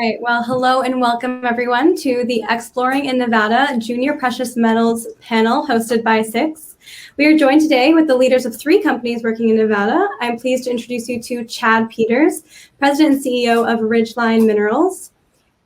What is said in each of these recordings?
right, well, hello and welcome everyone to the Exploring in Nevada Junior Precious Metals panel hosted by Six. We are joined today with the leaders of three companies working in Nevada. I'm pleased to introduce you to Chad Peters, President and CEO of Ridgeline Minerals,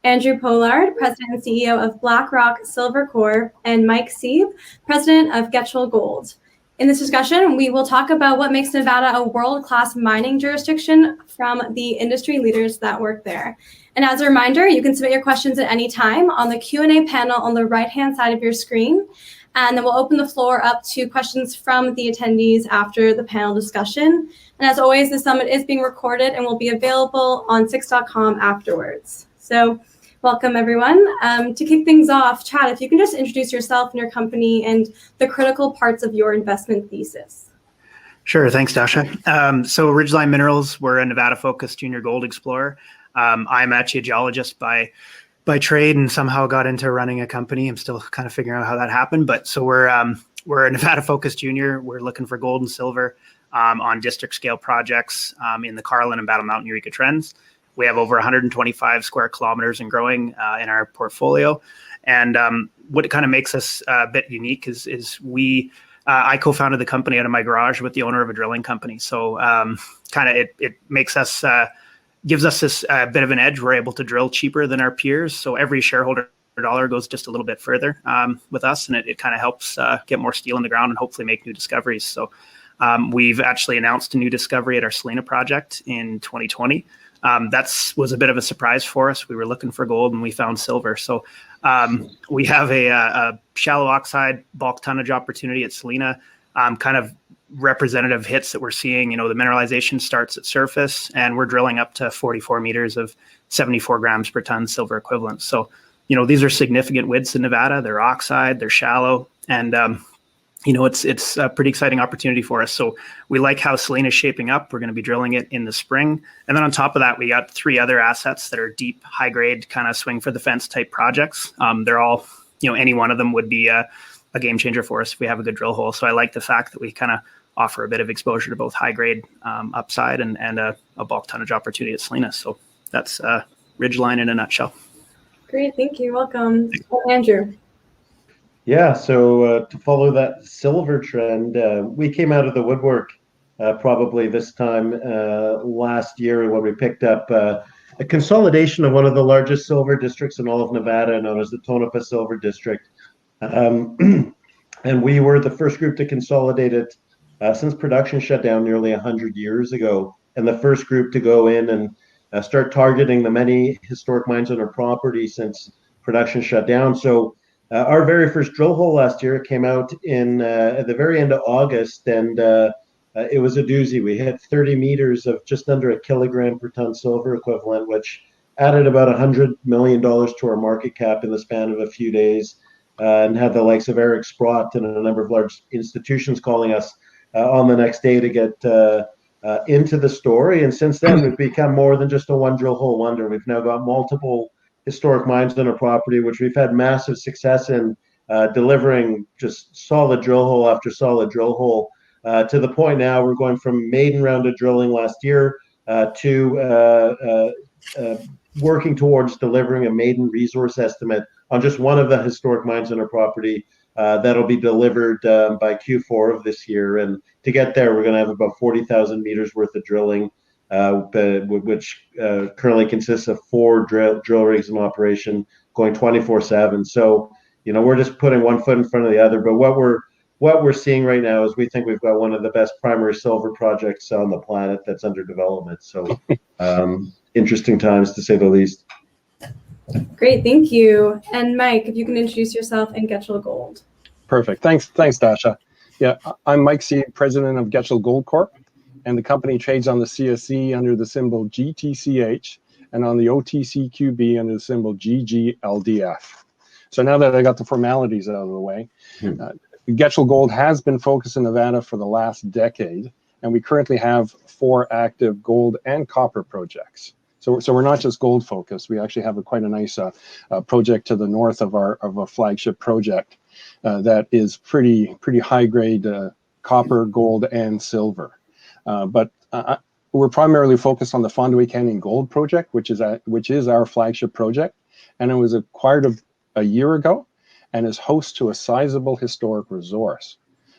Andrew Pollard, President and CEO of Blackrock Silver Corp, and Mike Sieb, President of Getchell Gold. In this discussion, we will talk about what makes Nevada a world-class mining jurisdiction from the industry leaders that work there. And as a reminder, you can submit your questions at any time on the Q&A panel on the right-hand side of your screen. And then we'll open the floor up to questions from the attendees after the panel discussion. And as always, the summit is being recorded and will be available on six.com afterwards. So welcome, everyone. To kick things off, Chad, if you can just introduce yourself and your company and the critical parts of your investment thesis. Sure. Thanks, Dasha. So Ridgeline Minerals, we're a Nevada-focused junior gold explorer. I'm actually a geologist by trade and somehow got into running a company. I'm still kind of figuring out how that happened. But so we're a Nevada-focused junior. We're looking for gold and silver on district-scale projects in the Carlin and Battle Mountain Eureka Trends. We have over 125 square kilometers and growing in our portfolio. And what kind of makes us a bit unique is I co-founded the company out of my garage with the owner of a drilling company. So it makes us, gives us this bit of an edge. We're able to drill cheaper than our peers. So every shareholder dollar goes just a little bit further with us. And it kind of helps get more steel in the ground and hopefully make new discoveries. So we've actually announced a new discovery at our Salina project in 2020. That was a bit of a surprise for us. We were looking for gold and we found silver. So we have a shallow oxide bulk tonnage opportunity at Salina, kind of representative hits that we're seeing. You know, the mineralization starts at surface and we're drilling up to 44 meters of 74 grams per ton silver equivalent. So, you know, these are significant widths in Nevada. They're oxide, they're shallow, and you know, it's a pretty exciting opportunity for us. So we like how Salina is shaping up. We're going to be drilling it in the spring. And then on top of that, we got three other assets that are deep, high grade, kind of swing for the fence type projects. They're all, you know, any one of them would be a game changer for us if we have a good drill hole. So I like the fact that we kind of offer a bit of exposure to both high grade upside and a bulk tonnage opportunity at Salina. So that's Ridgeline in a nutshell. Great, thank you. Welcome. Andrew. Yeah, so to follow that silver trend, we came out of the woodwork probably this time last year when we picked up a consolidation of one of the largest silver districts in all of Nevada, known as the Tonopah Silver District. And we were the first group to consolidate it since production shut down nearly 100 years ago, and the first group to go in and start targeting the many historic mines on our property since production shut down. So our very first drill hole last year came out in at the very end of August, and it was a doozy. We hit 30 meters of just under a kilogram per ton silver equivalent, which added about $100 million to our market cap in the span of a few days, and had the likes of Eric Sprott and a number of large institutions calling us on the next day to get into the story. And since then, we've become more than just a one drill hole wonder. We've now got multiple historic mines on our property, which we've had massive success in delivering just solid drill hole after solid drill hole, to the point now we're going from maiden round of drilling last year to working towards delivering a maiden resource estimate on just one of the historic mines on our property that'll be delivered by Q4 of this year. And to get there, we're going to have about 40,000 meters worth of drilling, which currently consists of 4 drill rigs in operation going 24/7. So, you know, we're just putting one foot in front of the other. But what we're seeing right now is we think we've got one of the best primary silver projects on the planet that's under development. So interesting times, to say the least. Great, thank you. And Mike, if you can introduce yourself and Getchell Gold. Perfect. Thanks, Dasha. Yeah, I'm Mike Sieb, president of Getchell Gold Corp, and the company trades on the CSE under the symbol GTCH and on the OTCQB under the symbol GGLDF. So now that I got the formalities out of the way, Getchell Gold has been focused in Nevada for the last decade, and we currently have 4 active gold and copper projects. So we're not just gold focused. We actually have quite a nice project to the north of our flagship project that is pretty high grade copper, gold, and silver. But we're primarily focused on the Fondaway Canyon Gold project, which is our flagship project, and it was acquired a year ago, and is host to a sizable historic resource.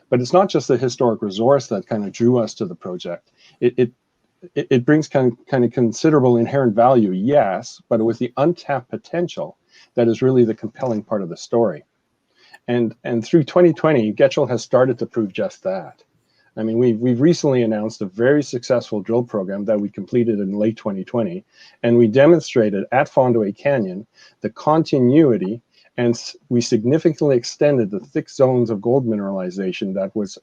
But it's not just the historic resource that kind of drew us to the project. It brings kind of considerable inherent value, yes, but with the untapped potential that is really the compelling part of the story. And through 2020, Getchell has started to prove just that. I mean, we've recently announced a very successful drill program that we completed in late 2020, and we demonstrated at Fondaway Canyon the continuity, and we significantly extended the thick zones of gold mineralization that was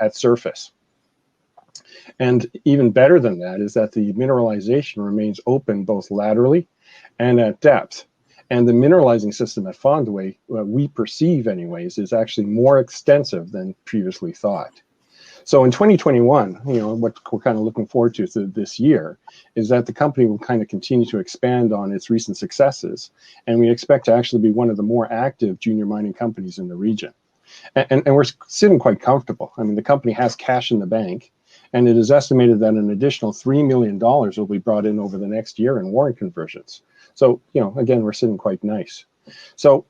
at surface. And even better than that is that the mineralization remains open both laterally and at depth. And the mineralizing system at Fondaway, we perceive anyways, is actually more extensive than previously thought. So in 2021, what we're kind of looking forward to this year is that the company will kind of continue to expand on its recent successes. And we expect to actually be one of the more active junior mining companies in the region. And we're sitting quite comfortable. I mean, the company has cash in the bank, and it is estimated that an additional $3 million will be brought in over the next year in warrant conversions. So, again, we're sitting quite nice. So,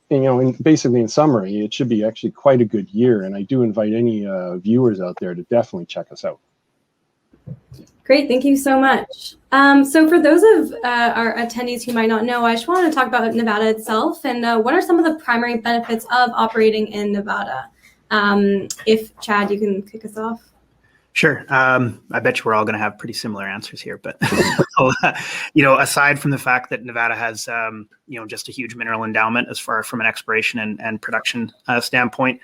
basically in summary, it should be actually quite a good year. And I do invite any viewers out there to definitely check us out. Great, thank you so much. So for those of our attendees who might not know, I just wanted to talk about Nevada itself and what are some of the primary benefits of operating in Nevada? If Chad, you can kick us off. Sure. I bet you we're all going to have pretty similar answers here, but aside from the fact that Nevada has, just a huge mineral endowment as far from an exploration and production standpoint,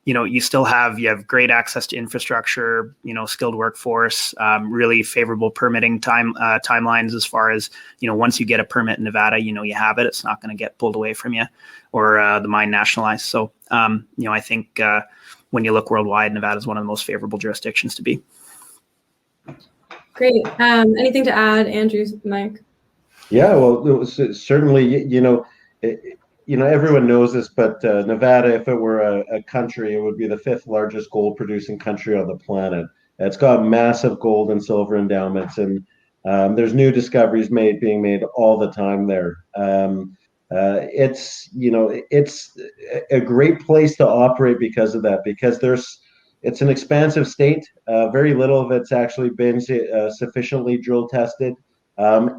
you have great access to infrastructure, skilled workforce, really favorable permitting timelines as far as, once you get a permit in Nevada, you have it. It's not going to get pulled away from you or the mine nationalized. So, I think when you look worldwide, Nevada is one of the most favorable jurisdictions to be. Great. Anything to add, Andrew, Mike? Yeah, well, it was certainly, everyone knows this, but Nevada, if it were a country, it would be the 5th largest gold producing country on the planet. It's got massive gold and silver endowments, and there's new discoveries being made all the time there. It's a great place to operate because of that, because it's an expansive state. Very little of it's actually been sufficiently drill tested.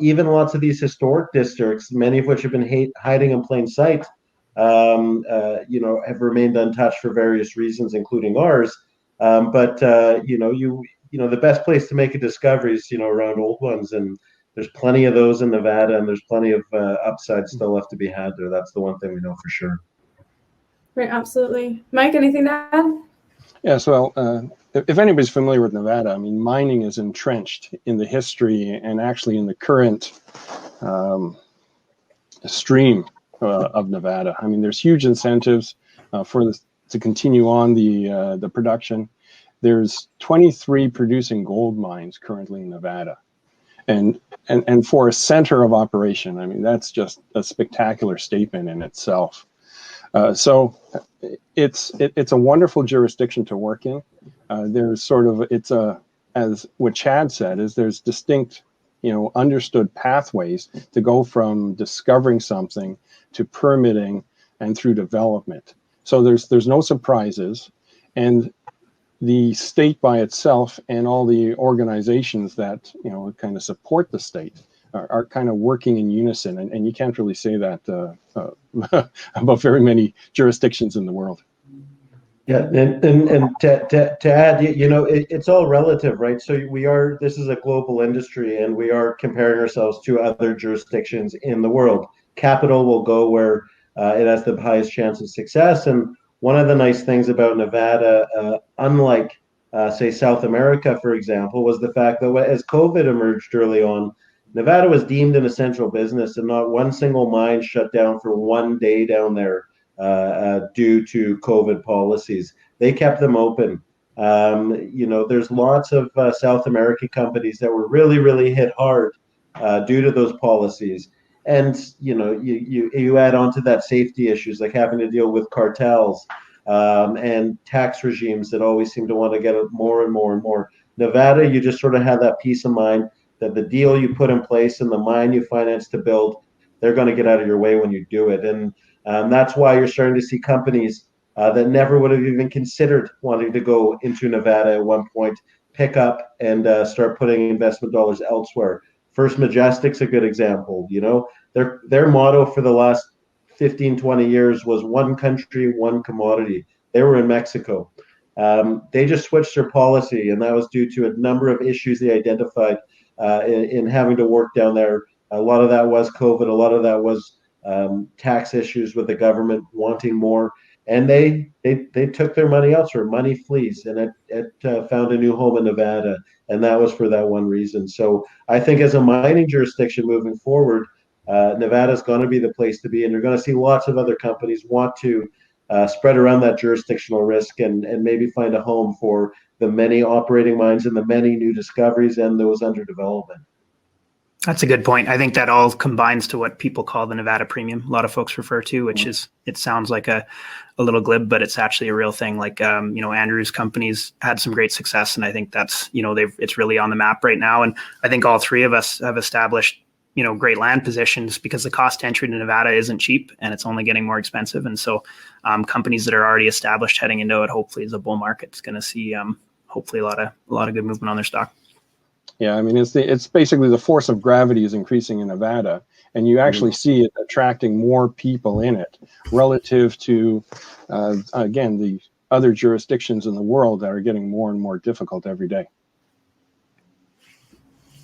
Even lots of these historic districts, many of which have been hiding in plain sight, have remained untouched for various reasons, including ours. But the best place to make a discovery is around old ones, and there's plenty of those in Nevada, and there's plenty of upside still left to be had there. That's the one thing we know for sure. Right, absolutely. Mike, anything to add? Yes, well, if anybody's familiar with Nevada, I mean, mining is entrenched in the history and actually in the current stream of Nevada. I mean, there's huge incentives to continue on the production. There's 23 producing gold mines currently in Nevada. And for a center of operation, I mean, that's just a spectacular statement in itself. So it's a wonderful jurisdiction to work in. As what Chad said, is there's distinct, understood pathways to go from discovering something to permitting and through development. So there's no surprises, and the state by itself and all the organizations that kind of support the state are kind of working in unison, and you can't really say that about very many jurisdictions in the world. Yeah, and to add, it's all relative, right? So this is a global industry, and we are comparing ourselves to other jurisdictions in the world. Capital will go where it has the highest chance of success, and one of the nice things about Nevada, unlike, say, South America, for example, was the fact that as COVID emerged early on, Nevada was deemed an essential business, and not one single mine shut down for one day down there due to COVID policies. They kept them open. There's lots of South American companies that were really, really hit hard due to those policies. And you add on to that safety issues, like having to deal with cartels and tax regimes that always seem to want to get more and more and more. Nevada, you just sort of have that peace of mind that the deal you put in place and the mine you finance to build, they're going to get out of your way when you do it. And that's why you're starting to see companies that never would have even considered wanting to go into Nevada at one point pick up and start putting investment dollars elsewhere. First Majestic's a good example. You know, their motto for the last 15, 20 years was one country, one commodity. They were in Mexico. They just switched their policy, and that was due to a number of issues they identified in having to work down there. A lot of that was COVID. A lot of that was tax issues with the government wanting more, and they took their money elsewhere. Money flees, and it found a new home in Nevada, and that was for that one reason. So I think as a mining jurisdiction moving forward, Nevada's going to be the place to be, and you're going to see lots of other companies want to spread around that jurisdictional risk and maybe find a home for the many operating mines and the many new discoveries and those under development. That's a good point. I think that all combines to what people call the Nevada premium. A lot of folks refer to, which is, it sounds like a little glib, but it's actually a real thing. Like, Andrew's company's had some great success, and I think that's, it's really on the map right now. And I think all three of us have established, great land positions because the cost to entry to Nevada isn't cheap, and it's only getting more expensive. And so companies that are already established heading into it, hopefully as a bull market, is going to see hopefully a lot of good movement on their stock. Yeah, I mean, it's basically the force of gravity is increasing in Nevada, and you actually see it attracting more people in it relative to, again, the other jurisdictions in the world that are getting more and more difficult every day.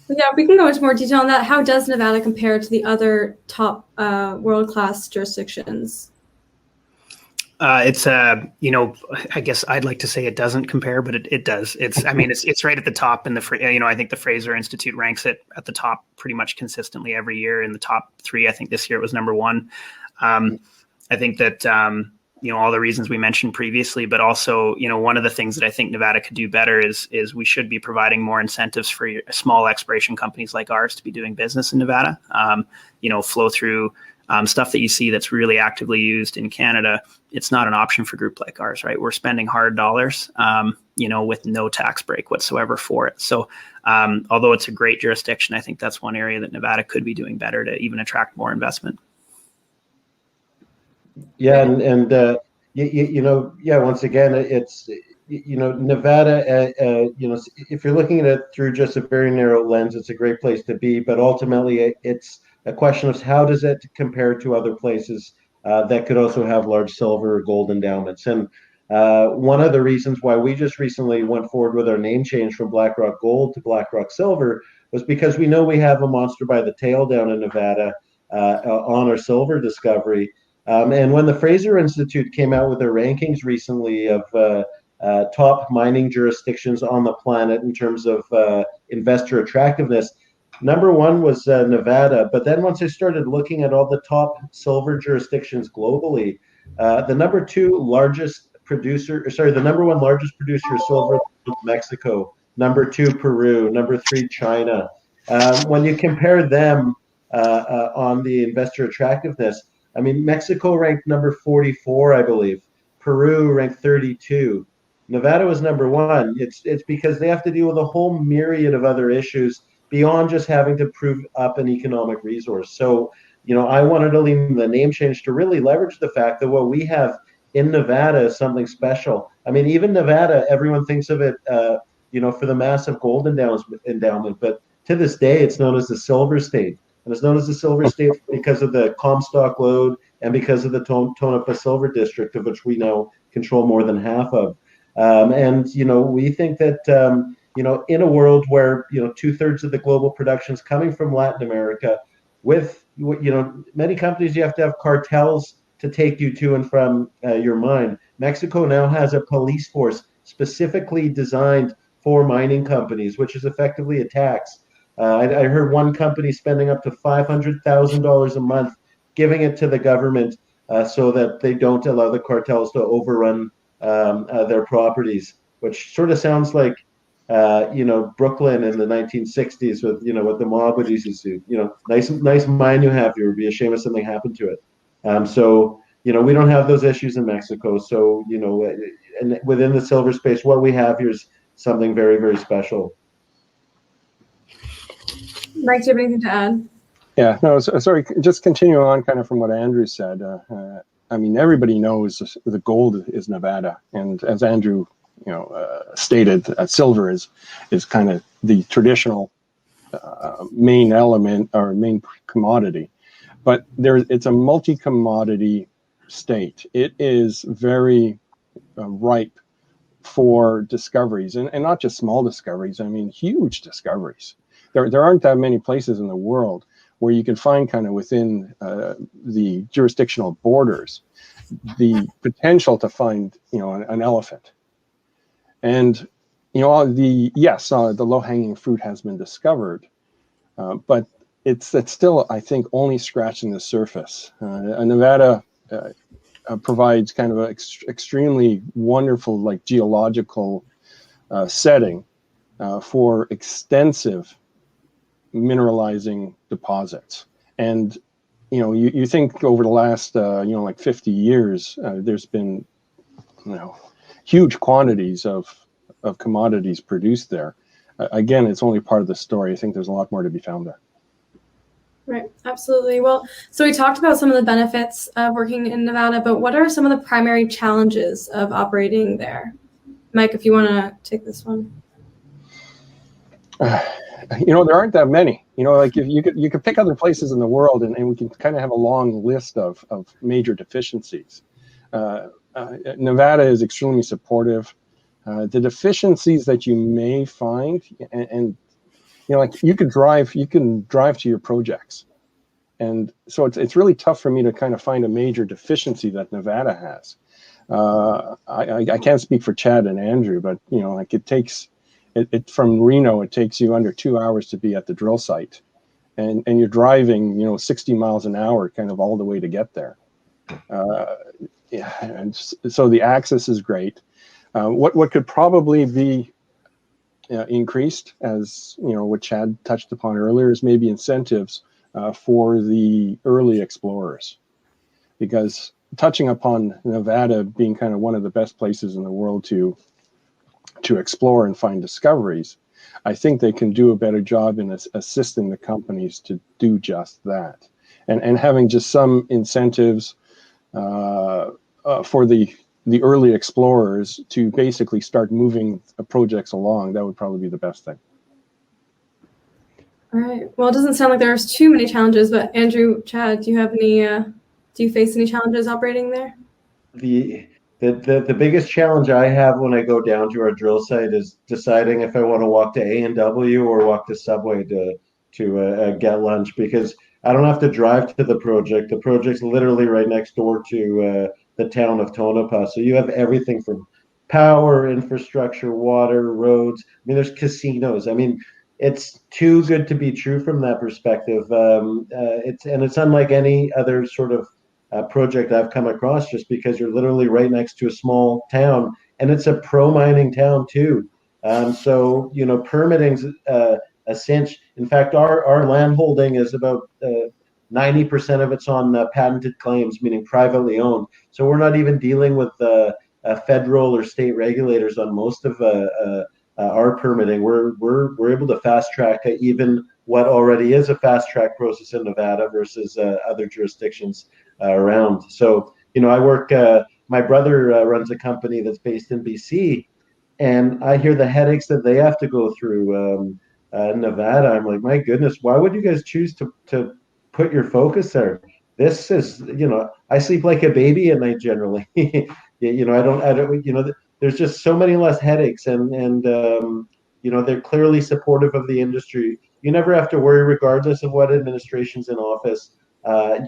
Yeah, we can go into more detail on that. How does Nevada compare to the other top world-class jurisdictions? It's I guess I'd like to say it doesn't compare, but it does. It's right at the top in the, I think the Fraser Institute ranks it at the top pretty much consistently every year in the top 3. I think this year it was number 1. I think that, all the reasons we mentioned previously, but also, one of the things that I think Nevada could do better is we should be providing more incentives for small exploration companies like ours to be doing business in Nevada, flow through stuff that you see that's really actively used in Canada. It's not an option for a group like ours, right? We're spending hard dollars, with no tax break whatsoever for it. So although it's a great jurisdiction, I think that's one area that Nevada could be doing better to even attract more investment. Yeah, and once again, it's, Nevada, if you're looking at it through just a very narrow lens, it's a great place to be, but ultimately it's a question of how does it compare to other places that could also have large silver or gold endowments. And one of the reasons why we just recently went forward with our name change from Blackrock Gold to Blackrock Silver was because we know we have a monster by the tail down in Nevada on our silver discovery. And when the Fraser Institute came out with their rankings recently of top mining jurisdictions on the planet in terms of investor attractiveness, number 1 was Nevada. But then once I started looking at all the top silver jurisdictions globally, the number 1 largest producer of silver, Mexico. Number 2, Peru. Number 3, China. When you compare them on the investor attractiveness, I mean, Mexico ranked number 44, I believe. Peru ranked 32. Nevada was number 1. It's because they have to deal with a whole myriad of other issues beyond just having to prove up an economic resource. So, I wanted to leave the name change to really leverage the fact that what we have in Nevada is something special. I mean, even Nevada, everyone thinks of it, for the massive gold endowment, but to this day, it's known as the Silver State. And it's known as the Silver State because of the Comstock lode and because of the Tonopah Silver District, of which we now control more than half of. We think that, in a world where, 2/3 of the global production is coming from Latin America, with, many companies, you have to have cartels to take you to and from your mine. Mexico now has a police force specifically designed for mining companies, which is effectively a tax. I heard one company spending up to $500,000 a month giving it to the government so that they don't allow the cartels to overrun their properties, which sort of sounds like, Brooklyn in the 1960s with, what the mob would usually do. Nice mine you have here. It would be a shame if something happened to it. We don't have those issues in Mexico. So, and within the silver space, what we have here is something very, very special. Mike, do you have anything to add? Yeah, no, sorry, just continue on kind of from what Andrew said. I mean, everybody knows the gold is Nevada. And as Andrew, stated, silver is kind of the traditional main element or main commodity. But it's a multi-commodity state. It is very ripe for discoveries, and not just small discoveries. I mean, huge discoveries. There aren't that many places in the world where you can find kind of within the jurisdictional borders the potential to find an elephant. And the low-hanging fruit has been discovered, but it's still, I think, only scratching the surface. Nevada provides kind of an extremely wonderful, like, geological setting for extensive mineralizing deposits. And you think over the last 50 years, there's been huge quantities of commodities produced there. Again, it's only part of the story. I think there's a lot more to be found there. Right, absolutely. Well, so we talked about some of the benefits of working in Nevada, but what are some of the primary challenges of operating there? Mike, if you want to take this one. There aren't that many. Like, if you could pick other places in the world, and we can kind of have a long list of major deficiencies. Nevada is extremely supportive. The deficiencies that you may find, and like, you can drive to your projects, and so it's really tough for me to kind of find a major deficiency that Nevada has. I can't speak for Chad and Andrew, but like, it takes from Reno, it takes you under 2 hours to be at the drill site, and you're driving 60 miles an hour kind of all the way to get there. And so the access is great. What could probably be increased, as what Chad touched upon earlier, is maybe incentives for the early explorers, because touching upon Nevada being kind of one of the best places in the world to explore and find discoveries, I think they can do a better job in assisting the companies to do just that, and having just some incentives for the early explorers to basically start moving projects along. That would probably be the best thing. All right. Well, it doesn't sound like there's too many challenges, but Andrew, Chad, do you face any challenges operating there? The biggest challenge I have when I go down to our drill site is deciding if I want to walk to A&W or walk to Subway to get lunch, because I don't have to drive to the project. The project's literally right next door to the town of Tonopah. So you have everything from power, infrastructure, water, roads. I mean, there's casinos. I mean, it's too good to be true from that perspective. It's unlike any other sort of project I've come across, just because you're literally right next to a small town, and it's a pro-mining town too. So permitting's a cinch. In fact, our land holding is about 90% of it's on patented claims, meaning privately owned. So we're not even dealing with federal or state regulators on most of our permitting. We're able to fast track even what already is a fast track process in Nevada versus other jurisdictions around. So I work. My brother runs a company that's based in BC, and I hear the headaches that they have to go through. Nevada, I'm like, my goodness, why would you guys choose to put your focus there? This is, I sleep like a baby at night generally. I don't, there's just so many less headaches, and they're clearly supportive of the industry. You never have to worry, regardless of what administration's in office. They're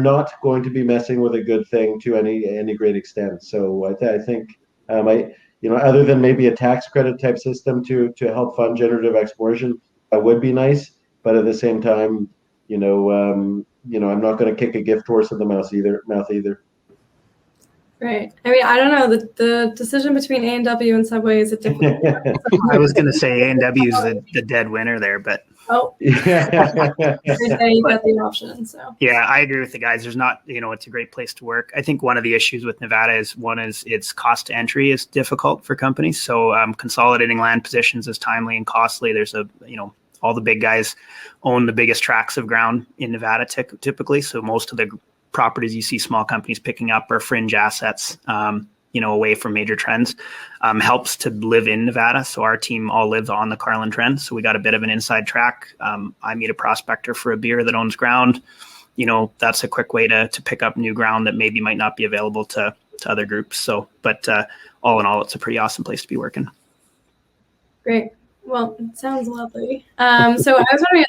not going to be messing with a good thing to any great extent. So I think other than maybe a tax credit type system to help fund generative exploration, that would be nice. But at the same time, I'm not going to kick a gift horse in the mouth either. Right. I mean, I don't know. The decision between A&W and Subway is a difficult one. I was going to say A&W is the dead winner there, but Oh, every day you got the option. So yeah, I agree with the guys. There's not, it's a great place to work. I think one of the issues with Nevada is its cost to entry is difficult for companies. So consolidating land positions is timely and costly. There's all the big guys own the biggest tracts of ground in Nevada typically. So most of the properties you see small companies picking up are fringe assets, away from major trends. Helps to live in Nevada. So our team all lives on the Carlin Trend. So we got a bit of an inside track. I meet a prospector for a beer that owns ground. That's a quick way to pick up new ground that maybe might not be available to other groups. So, but all in all, it's a pretty awesome place to be working. great. Well, it sounds lovely. So I was wondering,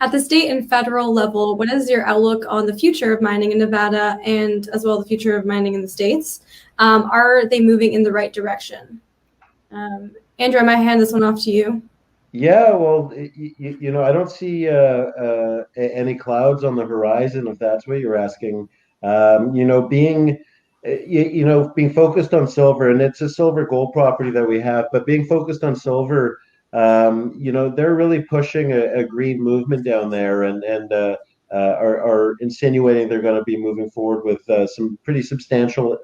at the state and federal level, what is your outlook on the future of mining in Nevada and as well the future of mining in the States? Are they moving in the right direction? Andrew, I might hand this one off to you. Yeah, well, I don't see any clouds on the horizon, if that's what you're asking. Being focused on silver, and it's a silver gold property that we have, but being focused on silver, they're really pushing a green movement down there, and are insinuating they're going to be moving forward with some pretty substantial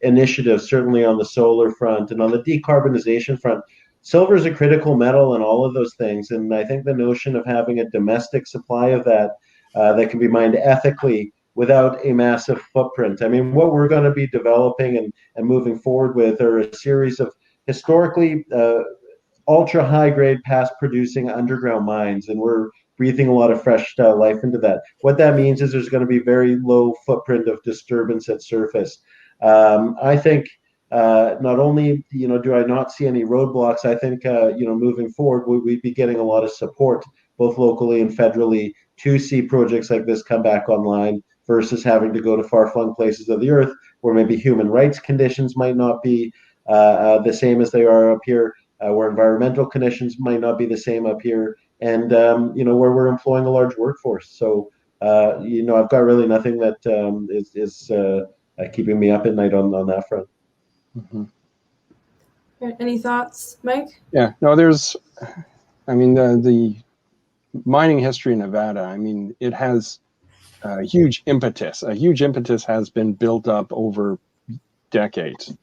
initiatives, certainly on the solar front and on the decarbonization front. Silver is a critical metal in all of those things, and I think the notion of having a domestic supply of that can be mined ethically without a massive footprint. I mean, what we're going to be developing and moving forward with are a series of historically ultra high grade past producing underground mines, and we're breathing a lot of fresh life into that. What that means is there's going to be very low footprint of disturbance at surface. I think not only do I not see any roadblocks, I think moving forward we'd be getting a lot of support both locally and federally to see projects like this come back online, versus having to go to far-flung places of the earth where maybe human rights conditions might not be the same as they are up here, where environmental conditions might not be the same up here, and where we're employing a large workforce. So I've got really nothing that is keeping me up at night on that front. Mm-hmm. Any thoughts, Mike? Yeah, no, the mining history in Nevada, I mean, it has a huge impetus. A huge impetus has been built up over decades.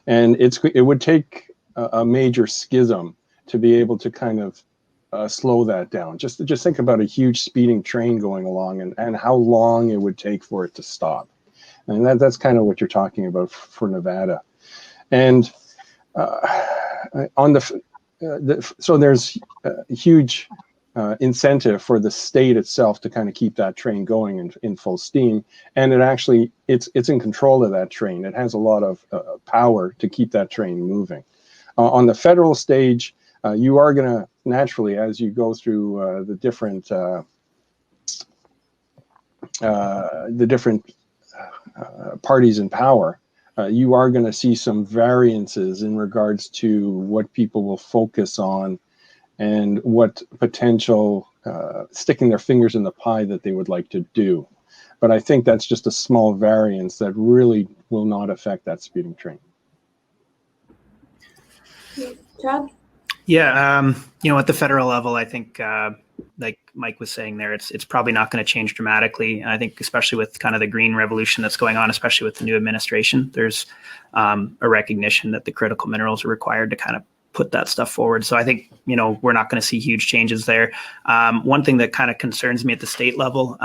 And it would take a major schism to be able to kind of slow that down. Just think about a huge speeding train going along and how long it would take for it to stop. And that's kind of what you're talking about for Nevada. And so there's a huge incentive for the state itself to kind of keep that train going in full steam, and it's in control of that train. It has a lot of power to keep that train moving. On the federal stage, you are going to naturally, as you go through the different parties in power, you are going to see some variances in regards to what people will focus on and what potential sticking their fingers in the pie that they would like to do. But I think that's just a small variance that really will not affect that speeding train. Chad? Yeah, at the federal level, I think, like Mike was saying there, it's probably not going to change dramatically. And I think especially with kind of the green revolution that's going on, especially with the new administration, there's a recognition that the critical minerals are required to kind of put that stuff forward. So I think, we're not going to see huge changes there. One thing that kind of concerns me at the state level,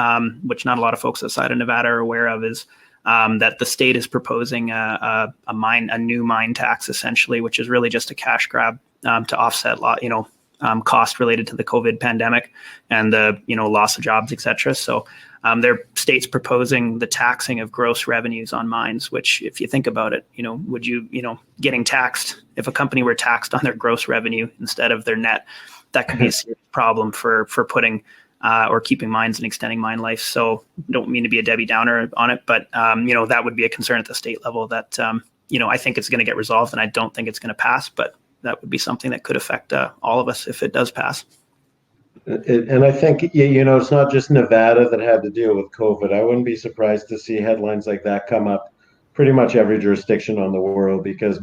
which not a lot of folks outside of Nevada are aware of, is that the state is proposing a new mine tax, essentially, which is really just a cash grab to offset cost related to the COVID pandemic and the loss of jobs, et cetera. So their state's proposing the taxing of gross revenues on mines, which, if you think about it, would you getting taxed, if a company were taxed on their gross revenue instead of their net, that could be a serious problem for putting or keeping mines and extending mine life. So don't mean to be a Debbie Downer on it, but that would be a concern at the state level that I think it's going to get resolved, and I don't think it's going to pass, but that would be something that could affect all of us if it does pass. And I think, it's not just Nevada that had to deal with COVID. I wouldn't be surprised to see headlines like that come up pretty much every jurisdiction on the world, because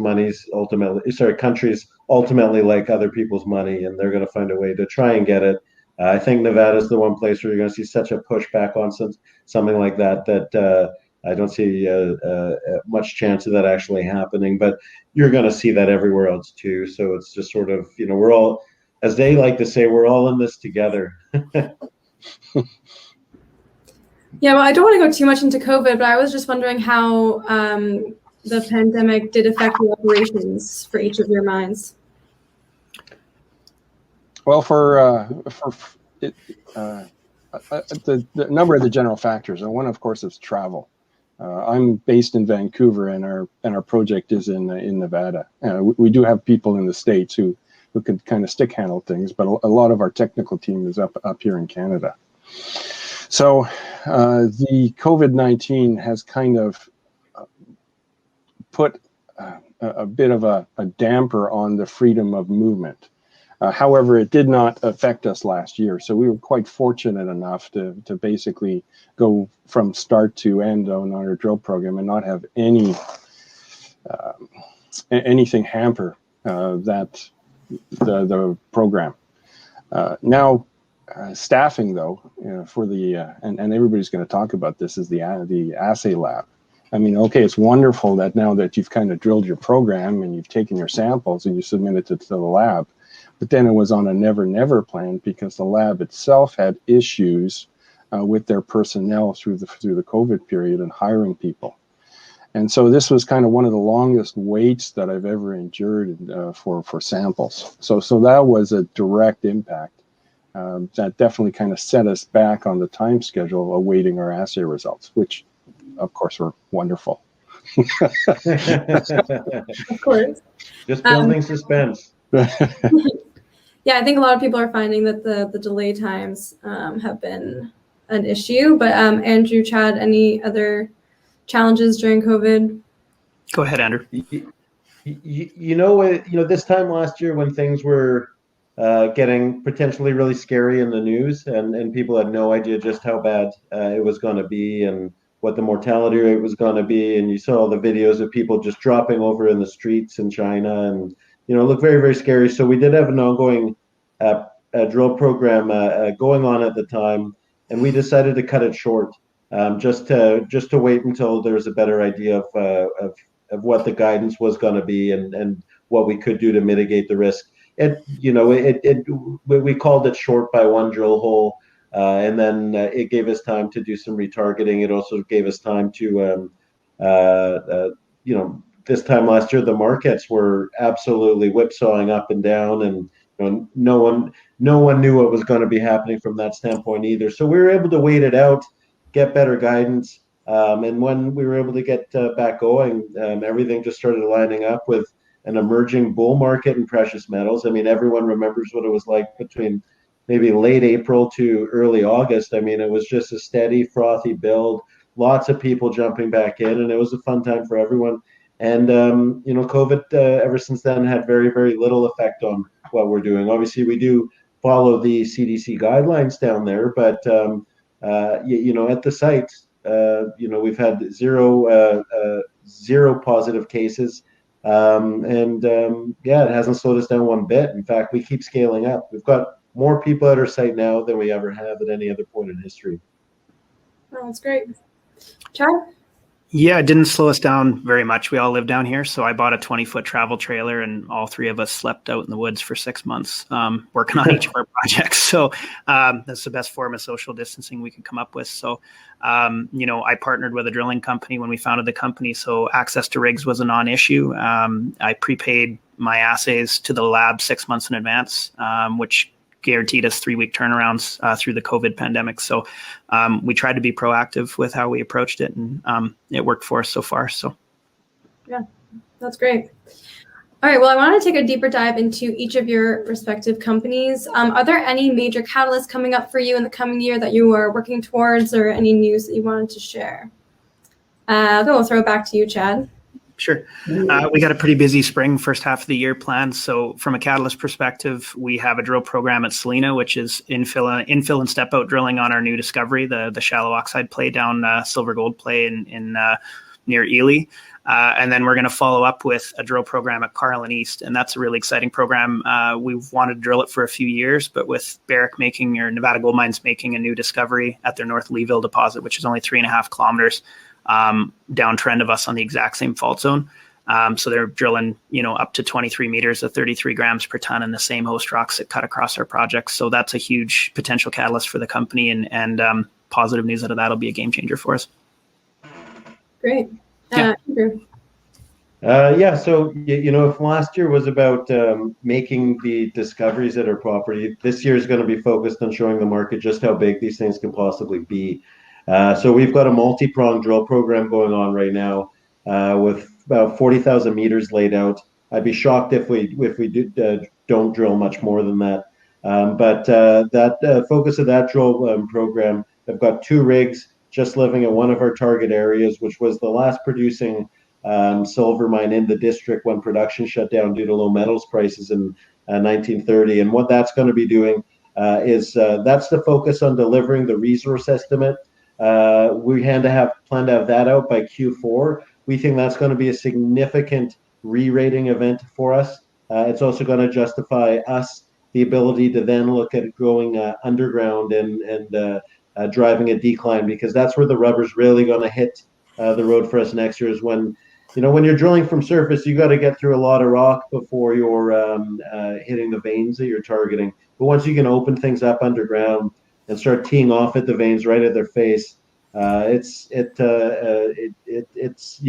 countries ultimately like other people's money, and they're going to find a way to try and get it. I think Nevada is the one place where you're going to see such a pushback on something like that I don't see much chance of that actually happening. But you're going to see that everywhere else too. So it's just sort of, we're all, as they like to say, we're all in this together. Yeah, well, I don't want to go too much into COVID, but I was just wondering how the pandemic did affect your operations for each of your mines. Well, the number of the general factors, and one, of course, is travel. I'm based in Vancouver, and our project is in Nevada. We do have people in the States who can kind of stick handle things, but a lot of our technical team is up here in Canada. So the COVID-19 has kind of put a bit of a damper on the freedom of movement. However, it did not affect us last year, so we were quite fortunate enough to basically go from start to end on our drill program and not have anything hamper the program. Now, staffing though, for the and everybody's going to talk about this, is the assay lab. I mean, okay, it's wonderful that now that you've kind of drilled your program and you've taken your samples and you submitted it to the lab. But then it was on a never plan, because the lab itself had issues with their personnel through the COVID period and hiring people. And so this was kind of one of the longest waits that I've ever endured for samples. So that was a direct impact. That definitely kind of set us back on the time schedule awaiting our assay results, which of course were wonderful. Of course. Just building suspense. Yeah, I think a lot of people are finding that the delay times have been an issue. But Andrew, Chad, any other challenges during COVID? Go ahead, Andrew. This time last year when things were getting potentially really scary in the news, and people had no idea just how bad it was going to be and what the mortality rate was going to be, and you saw the videos of people just dropping over in the streets in China, and it looked very, very scary. So we did have an ongoing drill program going on at the time, and we decided to cut it short, just to wait until there was a better idea of what the guidance was going to be and what we could do to mitigate the risk. We called it short by one drill hole, and then it gave us time to do some retargeting. It also gave us time to this time last year, the markets were absolutely whipsawing up and down, and no one knew what was going to be happening from that standpoint either. So we were able to wait it out, get better guidance, and when we were able to get back going, everything just started lining up with an emerging bull market in precious metals. I mean, everyone remembers what it was like between maybe late April to early August. I mean, it was just a steady, frothy build, lots of people jumping back in, and it was a fun time for everyone. And, COVID ever since then had very, very little effect on what we're doing. Obviously, we do follow the CDC guidelines down there, but, at the site, we've had zero positive cases. It hasn't slowed us down one bit. In fact, we keep scaling up. We've got more people at our site now than we ever have at any other point in history. Oh, that's great. Chad? Yeah, it didn't slow us down very much. We all live down here, so I bought a 20-foot travel trailer, and all three of us slept out in the woods for 6 months, working on each of our projects. So that's the best form of social distancing we could come up with. So, I partnered with a drilling company when we founded the company, so access to rigs was a non-issue. I prepaid my assays to the lab 6 months in advance, which guaranteed us 3-week turnarounds through the COVID pandemic. So we tried to be proactive with how we approached it, and it worked for us so far. So yeah, that's great. All right, well, I want to take a deeper dive into each of your respective companies. Are there any major catalysts coming up for you in the coming year that you are working towards, or any news that you wanted to share? We'll throw it back to you, Chad. Sure. We got a pretty busy spring, first half of the year planned. So from a catalyst perspective, we have a drill program at Salina, which is infill and step out drilling on our new discovery, the shallow oxide play down silver gold play in near Ely. And then we're going to follow up with a drill program at Carlin East. And that's a really exciting program. We've wanted to drill it for a few years, but with Barrick Nevada Gold Mines making a new discovery at their North Leeville deposit, which is only 3.5 kilometers downtrend of us on the exact same fault zone. So they're drilling, up to 23 meters of 33 grams per ton in the same host rocks that cut across our projects. So that's a huge potential catalyst for the company, and positive news out of that will be a game changer for us. Great. Yeah. Andrew. So, if last year was about making the discoveries at our property, this year is going to be focused on showing the market just how big these things can possibly be. So we've got a multi-pronged drill program going on right now with about 40,000 meters laid out. I'd be shocked if we don't drill much more than that. But that focus of that drill program, I've got 2 rigs just living in one of our target areas, which was the last producing silver mine in the district when production shut down due to low metals prices in 1930. And what that's going to be doing is that's the focus on delivering the resource estimate. We plan to have that out by Q4. We think that's going to be a significant re-rating event for us. It's also going to justify us the ability to then look at going underground and driving a decline, because that's where the rubber's really going to hit the road for us next year. Is when you're drilling from surface, you got to get through a lot of rock before you're hitting the veins that you're targeting. But once you can open things up underground and start teeing off at the veins right at their face, it's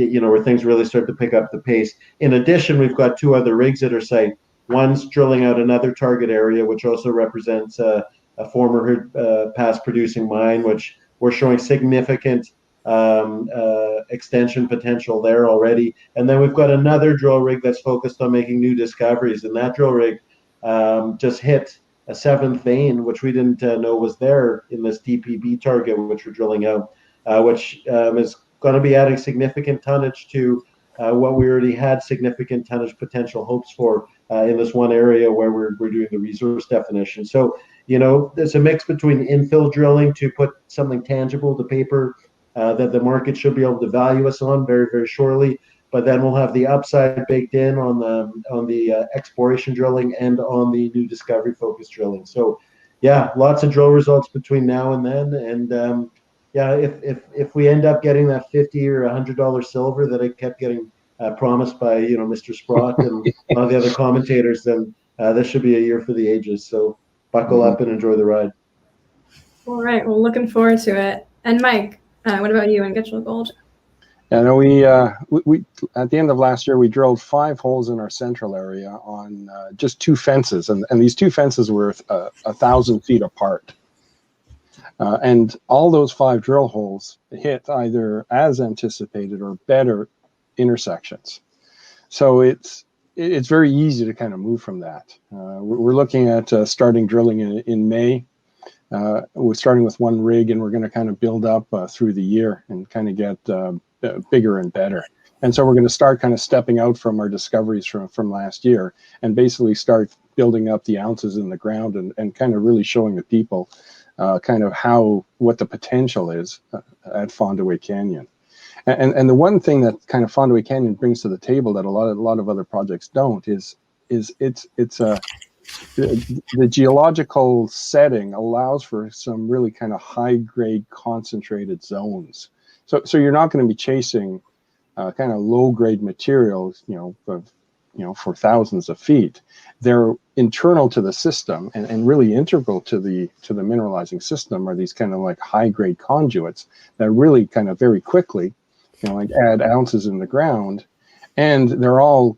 where things really start to pick up the pace. In addition, we've got 2 other rigs at our site. One's drilling out another target area, which also represents a former past producing mine, which we're showing significant extension potential there already. And then we've got another drill rig that's focused on making new discoveries, and that drill rig just hit a 7th vein, which we didn't know was there in this DPB target, which we're drilling out, which is going to be adding significant tonnage to what we already had significant tonnage potential hopes for in this one area where we're doing the resource definition. So, there's a mix between infill drilling to put something tangible to paper that the market should be able to value us on very, very shortly. But then we'll have the upside baked in on the exploration drilling and on the new discovery focused drilling. So, lots of drill results between now and then. And if we end up getting that $50 or $100 silver that I kept getting promised by Mr. Sprott and all the other commentators, then this should be a year for the ages. So buckle up and enjoy the ride. All right. Well, looking forward to it. And Mike, what about you and Getchell Gold? Yeah, no, we at the end of last year, we drilled 5 holes in our central area on just 2 fences, and these 2 fences were 1,000 feet apart. And all those 5 drill holes hit either as anticipated or better intersections. So it's very easy to kind of move from that. We're looking at starting drilling in May. We're starting with 1 rig, and we're going to kind of build up through the year and kind of get bigger and better. And so we're going to start kind of stepping out from our discoveries from last year and basically start building up the ounces in the ground and kind of really showing the people kind of what the potential is at Fondaway Canyon. And the one thing that kind of Fondaway Canyon brings to the table that a lot of other projects don't is the geological setting allows for some really kind of high grade concentrated zones. So you're not going to be chasing kind of low grade materials, for thousands of feet. They're internal to the system and really integral to the mineralizing system are these kind of like high grade conduits that really kind of very quickly, add ounces in the ground, and they're all,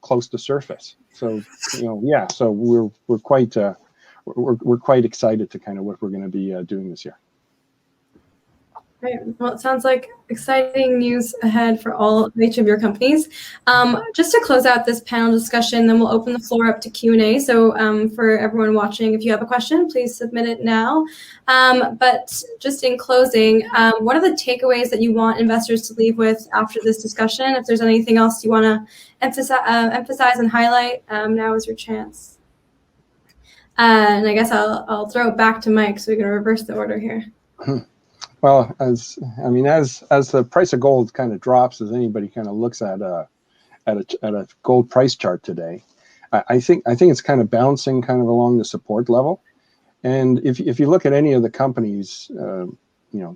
close to surface. So, so we're quite excited to kind of what we're going to be doing this year. Great. Well, it sounds like exciting news ahead for each of your companies. Just to close out this panel discussion, then we'll open the floor up to Q&A. So for everyone watching, if you have a question, please submit it now. But just in closing, what are the takeaways that you want investors to leave with after this discussion? If there's anything else you want to emphasize and highlight, now is your chance. And I guess I'll throw it back to Mike, so we're going to reverse the order here. Well, as the price of gold kind of drops, as anybody kind of looks at a gold price chart today, I think it's kind of bouncing kind of along the support level. And if you look at any of the companies,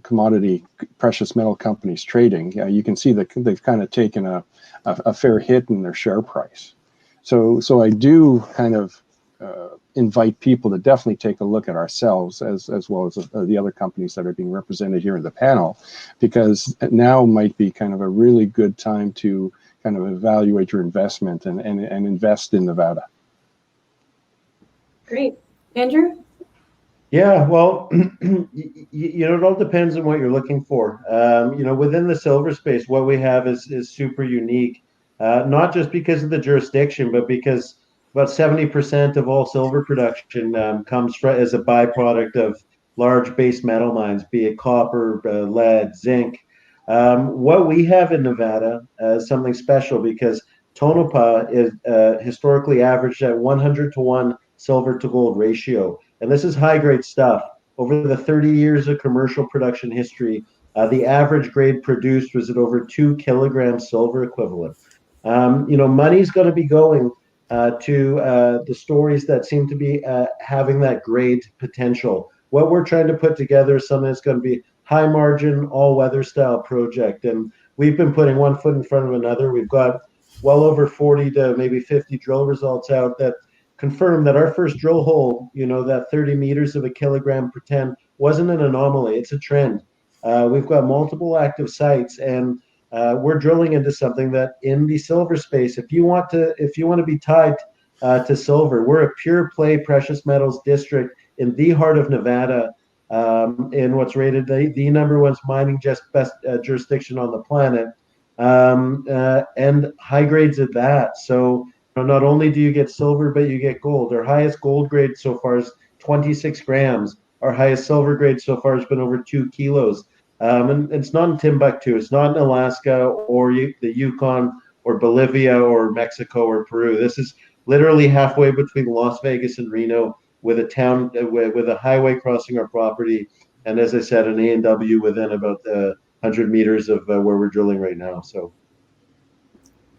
commodity precious metal companies trading, you can see that they've kind of taken a fair hit in their share price. So I do kind of invite people to definitely take a look at ourselves as well as the other companies that are being represented here in the panel, because now might be kind of a really good time to kind of evaluate your investment and invest in Nevada. Great. Andrew? Yeah, well, it all depends on what you're looking for. Within the silver space, what we have is super unique, not just because of the jurisdiction, but because about 70% of all silver production comes as a byproduct of large base metal mines, be it copper, lead, zinc. What we have in Nevada is something special because Tonopah is historically averaged at 100-to-1 silver to gold ratio. And this is high grade stuff. Over the 30 years of commercial production history, the average grade produced was at over 2 kilograms silver equivalent. Money's going to be going to the stories that seem to be having that grade potential. What we're trying to put together is something that's going to be high margin, all weather style project. And we've been putting one foot in front of another. We've got well over 40 to maybe 50 drill results out that confirm that our first drill hole, that 30 meters of a kilogram per 10 wasn't an anomaly. It's a trend. We've got multiple active sites, and we're drilling into something that in the silver space, if you want to be tied to silver, we're a pure play precious metals district in the heart of Nevada, in what's rated the number one mining best jurisdiction on the planet, and high grades at that. So not only do you get silver, but you get gold. Our highest gold grade so far is 26 grams. Our highest silver grade so far has been over 2 kilos. And it's not in Timbuktu. It's not in Alaska or the Yukon or Bolivia or Mexico or Peru. This is literally halfway between Las Vegas and Reno, with a town with a highway crossing our property. And as I said, an A&W within about 100 meters of where we're drilling right now. So.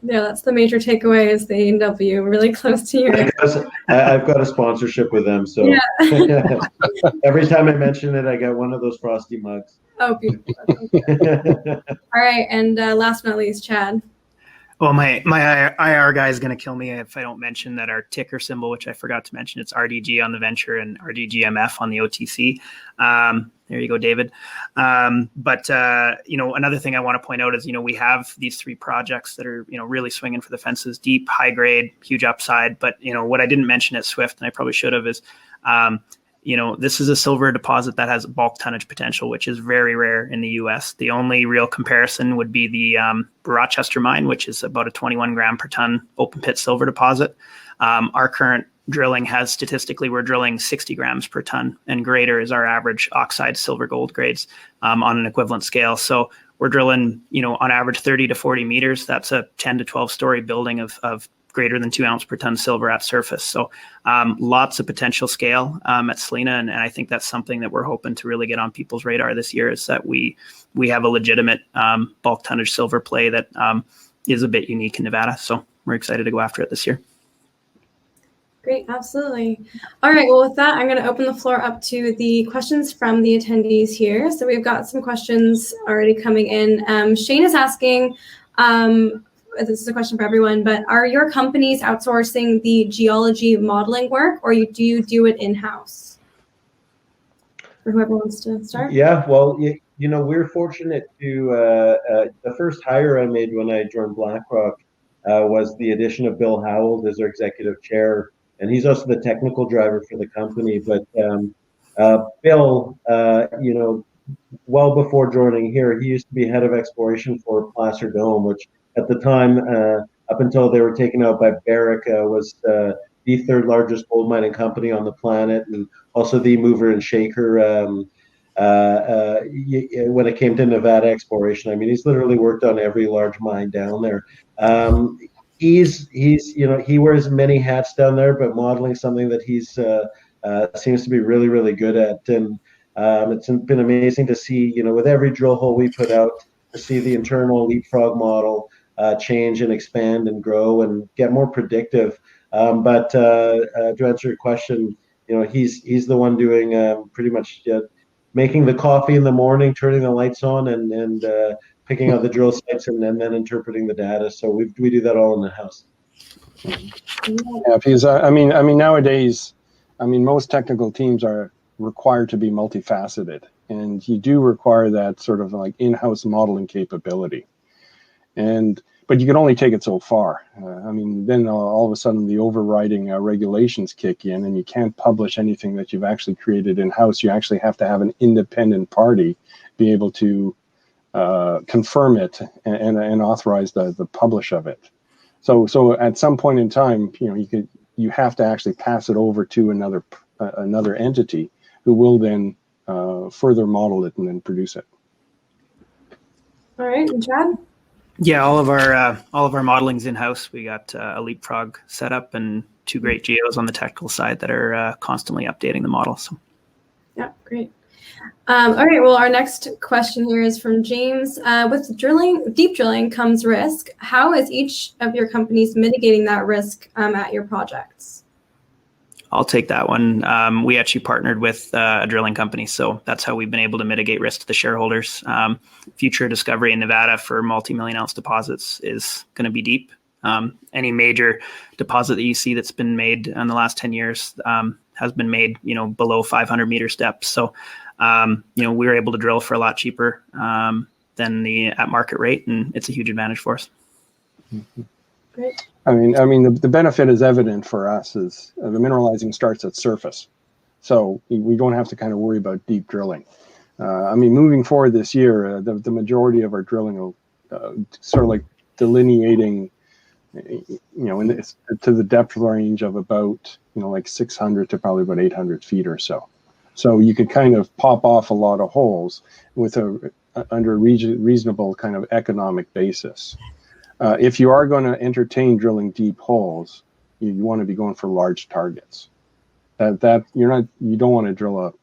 Yeah, that's the major takeaway, is the A&W really close to your. I've got a sponsorship with them, so yeah. Every time I mention it, I get one of those frosty mugs. Oh, beautiful. All right, and last but not least, Chad. Well, my IR guy is going to kill me if I don't mention that our ticker symbol, which I forgot to mention, it's RDG on the venture and RDGMF on the OTC. There you go, David. But another thing I want to point out is, we have these 3 projects that are, really swinging for the fences, deep, high grade, huge upside. But, what I didn't mention at Swift, and I probably should have, is, this is a silver deposit that has bulk tonnage potential, which is very rare in the U.S. The only real comparison would be the Rochester mine, which is about a 21 gram per ton open pit silver deposit. Our current drilling has, statistically, we're drilling 60 grams per ton, and greater is our average oxide silver gold grades on an equivalent scale. So we're drilling, on average 30 to 40 meters. That's a 10 to 12 story building of greater than 2 ounce per ton silver at surface. So lots of potential scale at Salina. And I think that's something that we're hoping to really get on people's radar this year, is that we have a legitimate bulk tonnage silver play that is a bit unique in Nevada. So we're excited to go after it this year. Great, absolutely. All right, well, with that, I'm going to open the floor up to the questions from the attendees here. So we've got some questions already coming in. Shane is asking, this is a question for everyone, but are your companies outsourcing the geology modeling work, or do you do it in-house? For whoever wants to start. Yeah, well, we're fortunate to, the first hire I made when I joined Blackrock was the addition of Bill Howell as our executive chair. And he's also the technical driver for the company. But Bill, well before joining here, he used to be head of exploration for Placer Dome, which at the time, up until they were taken out by Barrick, was the third largest gold mining company on the planet, and also the mover and shaker when it came to Nevada exploration. I mean, he's literally worked on every large mine down there. He's he wears many hats down there, but modeling something that he's seems to be really really good at, and it's been amazing to see, with every drill hole we put out, to see the internal leapfrog model change and expand and grow and get more predictive. But to answer your question, he's the one doing pretty much making the coffee in the morning, turning the lights on, and picking out the drill sites, and then interpreting the data. So we do that all in the house. Yeah, because I mean nowadays, most technical teams are required to be multifaceted, and you do require that sort of like in-house modeling capability. But you can only take it so far. Then all of a sudden the overriding regulations kick in, and you can't publish anything that you've actually created in-house. You actually have to have an independent party be able to confirm it and authorize the publish of it. So at some point in time, you have to actually pass it over to another entity who will then further model it and then produce it. All right, and Chad? Yeah, all of our modeling's in house. We got a leapfrog set up and two great geos on the technical side that are constantly updating the model. So. Yeah, great. All right. Well, our next question here is from James. With deep drilling comes risk. How is each of your companies mitigating that risk at your projects? I'll take that one. We actually partnered with a drilling company, so that's how we've been able to mitigate risk to the shareholders. Future discovery in Nevada for multi-million ounce deposits is going to be deep. Any major deposit that you see that's been made in the last 10 years has been made, below 500 meter depths. So, we were able to drill for a lot cheaper than the at market rate, and it's a huge advantage for us. Mm-hmm. Great. The benefit is evident for us is the mineralizing starts at surface. So we don't have to kind of worry about deep drilling. Moving forward this year, the majority of our drilling will sort of like delineating, to the depth range of about, like 600 to probably about 800 feet or so. So you could kind of pop off a lot of holes with under a reasonable kind of economic basis. If you are going to entertain drilling deep holes, you want to be going for large targets. You don't want to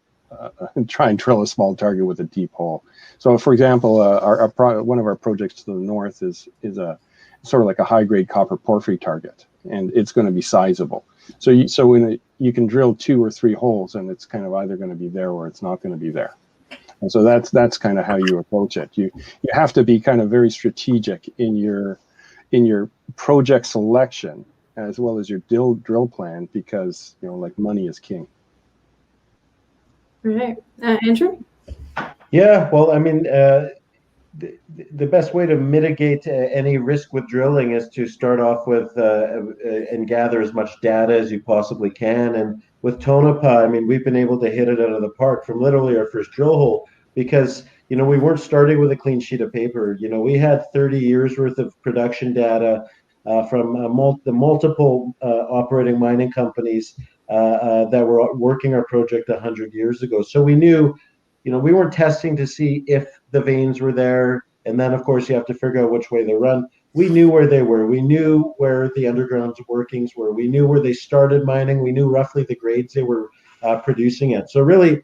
try and drill a small target with a deep hole. So, for example, one of our projects to the north is a sort of like a high grade copper porphyry target, and it's going to be sizable. So you can drill 2 or 3 holes, and it's kind of either going to be there or it's not going to be there. And so that's kind of how you approach it. You have to be kind of very strategic in your project selection as well as your drill plan, because money is king. All right, Andrew. Yeah, well, the best way to mitigate any risk with drilling is to start off with and gather as much data as you possibly can. And with Tonopah, we've been able to hit it out of the park from literally our first drill hole, because we weren't starting with a clean sheet of paper. We had 30 years worth of production data from the multiple operating mining companies that were working our project 100 years ago. So we knew, we weren't testing to see if the veins were there, and then of course you have to figure out which way they run. We knew where they were. We knew where the underground workings were. We knew where they started mining. We knew roughly the grades they were producing at. So really,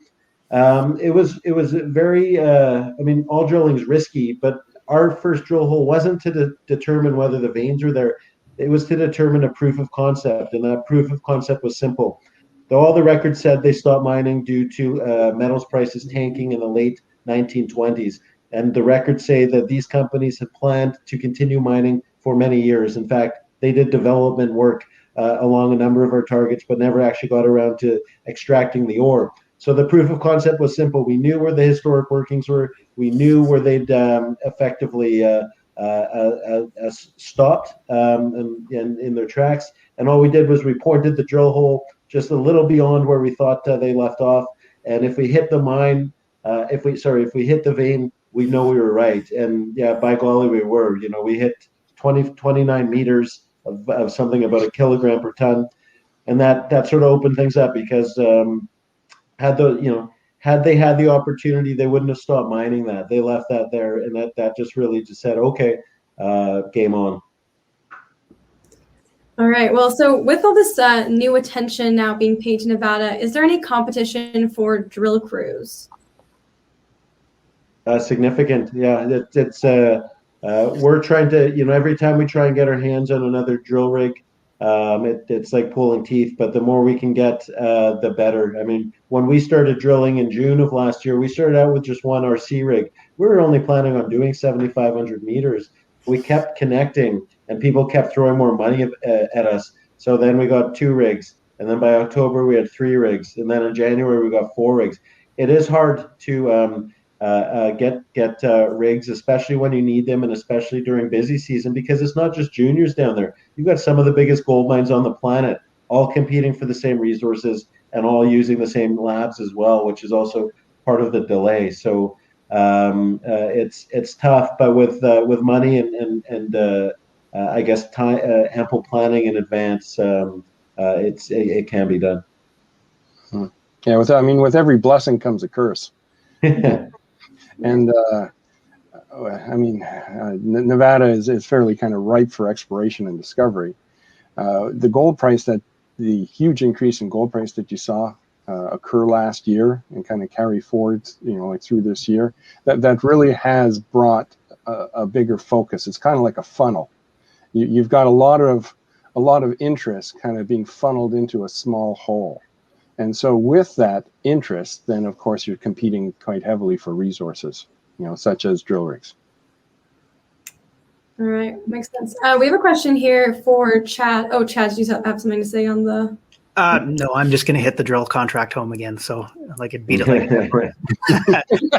it was very. All drilling is risky, but our first drill hole wasn't to determine whether the veins were there. It was to determine a proof of concept, and that proof of concept was simple. Though all the records said they stopped mining due to metals prices tanking in the late 1920s. And the records say that these companies had planned to continue mining for many years. In fact, they did development work along a number of our targets, but never actually got around to extracting the ore. So the proof of concept was simple. We knew where the historic workings were. We knew where they'd effectively stopped in their tracks. And all we did was we pointed the drill hole just a little beyond where we thought they left off. And if we hit the mine if we hit the vein, we know we were right. And yeah, by golly, we were. We hit 29 meters of something about a kilogram per ton, and that sort of opened things up because had they had the opportunity, they wouldn't have stopped mining that. They left that there, and that just really just said, okay, game on. All right. Well, so with all this new attention now being paid to Nevada, is there any competition for drill crews? Significant, yeah. We're trying to, every time we try and get our hands on another drill rig, it's like pulling teeth. But the more we can get, the better. I mean, when we started drilling in June of last year, we started out with just one RC rig. We were only planning on doing 7,500 meters. We kept connecting, and people kept throwing more money at us. So then we got 2 rigs, and then by October we had 3 rigs, and then in January we got 4 rigs. It is hard to get rigs, especially when you need them, and especially during busy season, because it's not just juniors down there. You've got some of the biggest gold mines on the planet, all competing for the same resources and all using the same labs as well, which is also part of the delay. So it's tough, but with money and I guess time, ample planning in advance, it can be done. Yeah, with every blessing comes a curse. And Nevada is fairly kind of ripe for exploration and discovery. The huge increase in gold price that you saw occur last year and kind of carry forward, like through this year, that really has brought a bigger focus. It's kind of like a funnel. You've got a lot of interest kind of being funneled into a small hole. And so with that interest, then of course you're competing quite heavily for resources, such as drill rigs. All right, makes sense. We have a question here for Chad. Oh, Chad, do you have something to say on the? No, I'm just going to hit the drill contract home again. So like it beat it like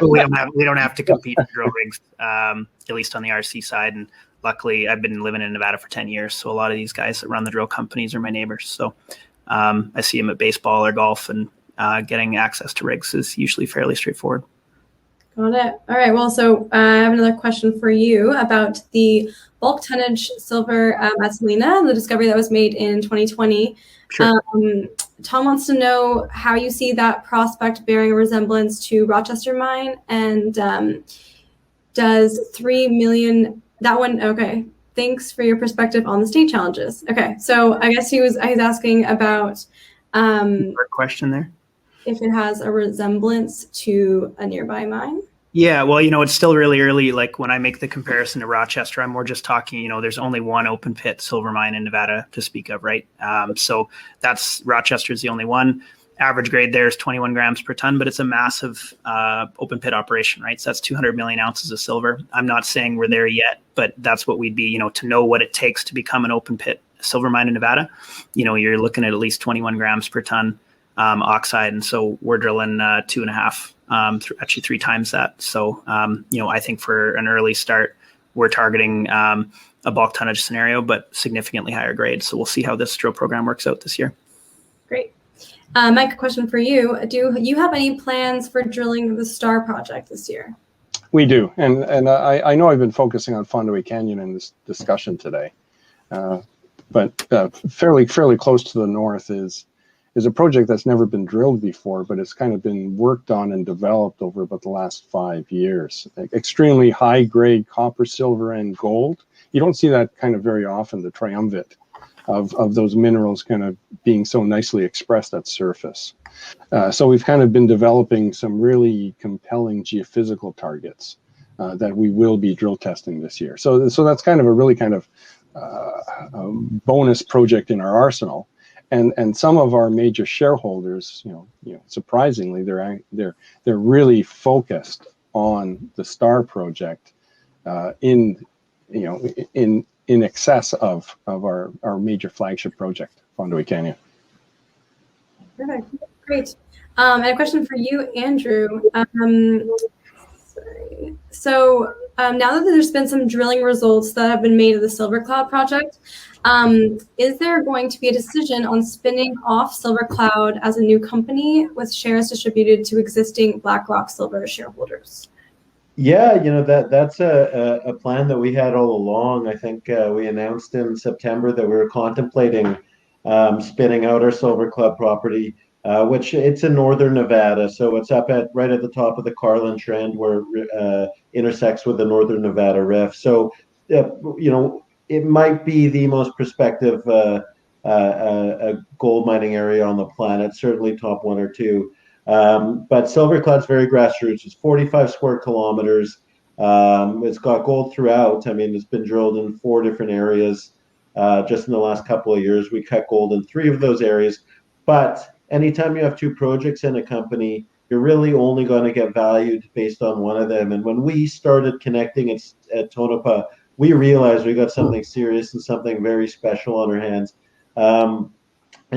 we don't have to compete for drill rigs, at least on the RC side. And luckily, I've been living in Nevada for 10 years, so a lot of these guys that run the drill companies are my neighbors. So I see them at baseball or golf, and getting access to rigs is usually fairly straightforward. Got it. All right. Well, so I have another question for you about the bulk tonnage silver at Salina, the discovery that was made in 2020. Sure. Tom wants to know how you see that prospect bearing a resemblance to Rochester mine, and does 3 million, that one, okay. Thanks for your perspective on the state challenges. Okay, so I guess he's asking about question there. If it has a resemblance to a nearby mine. Yeah, well, it's still really early. Like when I make the comparison to Rochester, I'm more just talking, there's only one open pit silver mine in Nevada to speak of, right? So that's Rochester's the only one. Average grade there is 21 grams per ton, but it's a massive open pit operation, right? So that's 200 million ounces of silver. I'm not saying we're there yet, but that's what we'd be, to know what it takes to become an open pit silver mine in Nevada. You're looking at least 21 grams per ton oxide. And so we're drilling 2.5, actually 3 times that. So, I think for an early start, we're targeting a bulk tonnage scenario, but significantly higher grade. So we'll see how this drill program works out this year. Great. Mike, a question for you. Do you have any plans for drilling the Star project this year? We do. And I know I've been focusing on Fondaway Canyon in this discussion today. But fairly close to the north is a project that's never been drilled before, but it's kind of been worked on and developed over about the last 5 years. Extremely high grade copper, silver, and gold. You don't see that kind of very often, the triumvirate of those minerals kind of being so nicely expressed at surface. So we've kind of been developing some really compelling geophysical targets that we will be drill testing this year. So that's kind of a really kind of bonus project in our arsenal. And some of our major shareholders, surprisingly, they're really focused on the Star project in excess of our major flagship project, Fondaway Canyon. Perfect. Great. And a question for you, Andrew. So now that there's been some drilling results that have been made of the Silver Cloud project, is there going to be a decision on spinning off Silver Cloud as a new company with shares distributed to existing Blackrock Silver shareholders? Yeah, that's a plan that we had all along. I think we announced in September that we were contemplating spinning out our Silver Club property, which it's in northern Nevada, so it's up at right at the top of the Carlin Trend where intersects with the Northern Nevada Rift. So, it might be the most prospective gold mining area on the planet, certainly top one or two. But Silver Cloud's very grassroots. It's 45 square kilometers. It's got gold throughout. I mean, it's been drilled in 4 different areas. Just in the last couple of years, we cut gold in 3 of those areas. But anytime you have 2 projects in a company, you're really only going to get valued based on one of them. And when we started connecting at Tonopah, we realized we got something serious and something very special on our hands. And